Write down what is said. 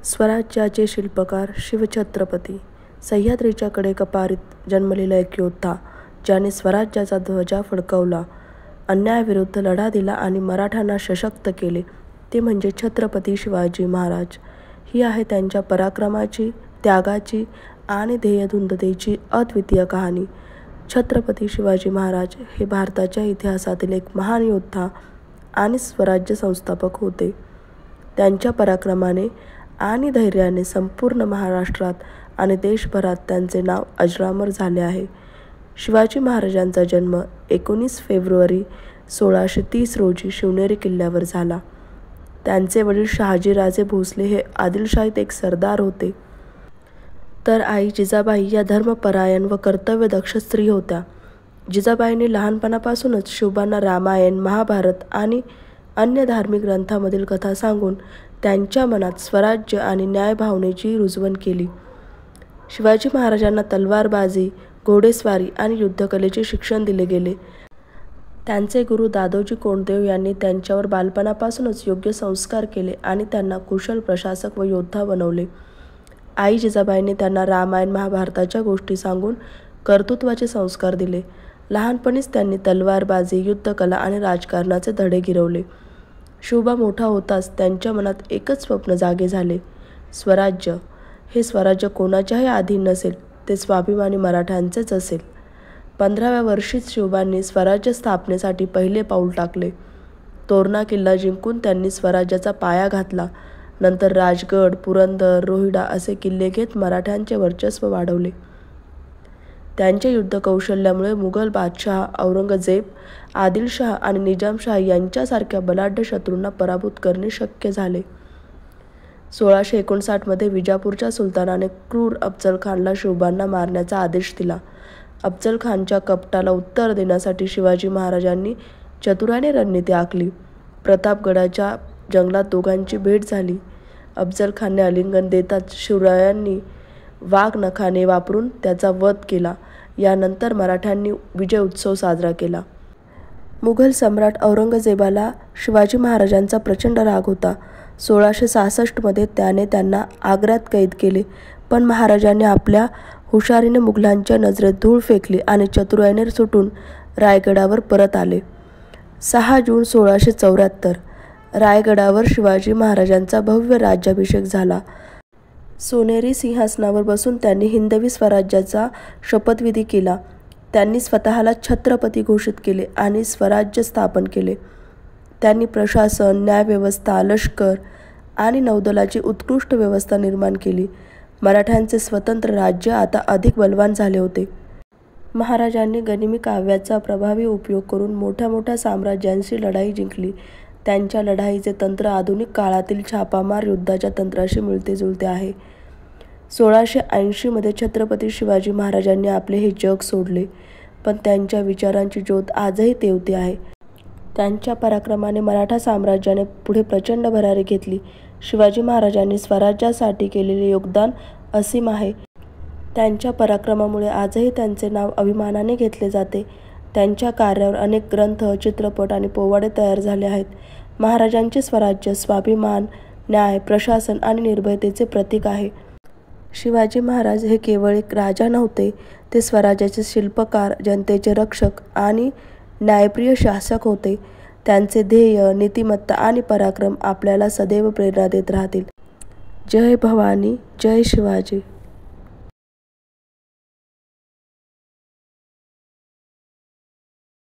स्वराज्याचे शिल्पकार शिवछत्रपती. सह्याद्रीच्या कडेकपारीत जन्मलेला एक योद्धा, ज्याने स्वराज्याचा ध्वजा फडकवला, अन्यायाविरुद्ध लढा दिला आणि मराठ्यांना सशक्त केले, ते म्हणजे छत्रपती शिवाजी महाराज. ही आहे त्यांच्या पराक्रमाची, त्यागाची आणि ध्येयधुंदतेची अद्वितीय कहाणी. छत्रपती शिवाजी महाराज हे भारताच्या इतिहासातील एक महान योद्धा आणि स्वराज्य संस्थापक होते. त्यांच्या पराक्रमाने आणि धैर्याने संपूर्ण महाराष्ट्रात आणि देशभरात त्यांचे नाव अजरामर झाले आहे. शिवाजी महाराजांचा जन्म 19 फेब्रुवारी 1630 रोजी शिवनेरी किल्ल्यावर झाला. त्यांचे वडील शहाजीराजे भोसले हे आदिलशाहीत एक सरदार होते, तर आई जिजाबाई या धर्मपरायण व कर्तव्यदक्ष स्त्री होत्या. जिजाबाईंनी लहानपणापासूनच शिवबांना रामायण, महाभारत आणि अन्य धार्मिक ग्रंथांमधील कथा सांगून त्यांच्या मनात स्वराज्य आणि न्यायभावनेची रुजवण केली. शिवाजी महाराजांना तलवारबाजी, घोडेस्वारी आणि युद्धकलेचे शिक्षण दिले गेले. त्यांचे गुरु दादोजी कोंडदेव यांनी त्यांच्यावर बालपणापासूनच योग्य संस्कार केले आणि त्यांना कुशल प्रशासक व योद्धा बनवले. आई जिजाबाईंनी त्यांना रामायण, महाभारताच्या गोष्टी सांगून कर्तृत्वाचे संस्कार दिले. लहानपणीच त्यांनी तलवारबाजी, युद्धकला आणि राजकारणाचे धडे गिरवले. शिवबा मोठा होताच त्यांच्या मनात एकच स्वप्न जागे झाले, स्वराज्य. हे स्वराज्य कोणाच्याही अधीन नसेल, ते स्वाभिमानी मराठ्यांचेच असेल. 15व्या वर्षीच शिवबांनी स्वराज्य स्थापनेसाठी पहिले पाऊल टाकले. तोरणा किल्ला जिंकून त्यांनी स्वराज्याचा पाया घातला. नंतर राजगड, पुरंदर, रोहिडा असे किल्ले घेत मराठ्यांचे वर्चस्व वाढवले. त्यांच्या युद्धकौशल्यामुळे मुघल बादशाह औरंगजेब, आदिलशाह आणि निजामशाह यांच्यासारख्या बलाढ्य शत्रूंना पराभूत करणे शक्य झाले. 1659 मध्ये विजापूरच्या सुलतानाने क्रूर अफजल खानला शिवबांना मारण्याचा आदेश दिला. अफजल खानच्या कपटाला उत्तर देण्यासाठी शिवाजी महाराजांनी चतुराने रणनीती आखली. प्रतापगडाच्या जंगलात दोघांची भेट झाली. अफजल खानने आलिंगन देताच शिवरायांनी वाघ नखाने वापरून त्याचा वध केला. यानंतर मराठ्यांनी विजय उत्सव साजरा केला. मुघल सम्राट औरंगजेबाला शिवाजी महाराजांचा प्रचंड राग होता. 1666 मध्ये त्याने त्यांना आग्र्यात कैद केले, पण महाराजांनी आपल्या हुशारीने मुघलांच्या नजरेत धूळ फेकली आणि चतुराईने सुटून रायगडावर परत आले. 6 जून 1674 रायगडावर शिवाजी महाराजांचा भव्य राज्याभिषेक झाला. सोनेरी सिंहासनावर बसून त्यांनी हिंदवी स्वराज्याचा शपथविधी केला. त्यांनी स्वतःला छत्रपती घोषित केले आणि स्वराज्य स्थापन केले. त्यांनी प्रशासन, न्यायव्यवस्था, लष्कर आणि नौदलाची उत्कृष्ट व्यवस्था निर्माण केली. मराठ्यांचे स्वतंत्र राज्य आता अधिक बलवान झाले होते. महाराजांनी गनिमी काव्याचा प्रभावी उपयोग करून मोठ्या मोठ्या साम्राज्यांशी लढाई जिंकली. त्यांच्या लढाईचे तंत्र आधुनिक काळातील छापामार युद्धाच्या तंत्राशी मिळते-जुळते आहे. 1680 मध्ये छत्रपती शिवाजी महाराजांनी आपले हे जग सोडले, पण त्यांच्या विचारांची ज्योत आजही तेवती आहे. त्यांच्या पराक्रमाने मराठा साम्राज्याने पुढे प्रचंड भरारी घेतली. शिवाजी महाराजांनी स्वराज्यासाठी केलेले योगदान असीम आहे. त्यांच्या पराक्रमामुळे आजही त्यांचे नाव अभिमानाने घेतले जाते. त्यांच्या कार्यावर अनेक ग्रंथ, चित्रपट आणि पोवाडे तयार झाले आहेत. महाराजांचे स्वराज्य स्वाभिमान, न्याय, प्रशासन आणि निर्भयतेचे प्रतीक आहे. शिवाजी महाराज हे केवळ एक राजा नव्हते, ते स्वराज्याचे शिल्पकार, जनतेचे रक्षक आणि न्यायप्रिय शासक होते. त्यांचे ध्येय, नीतिमत्ता आणि पराक्रम आपल्याला सदैव प्रेरणा देत राहतील. जय भवानी, जय शिवाजी.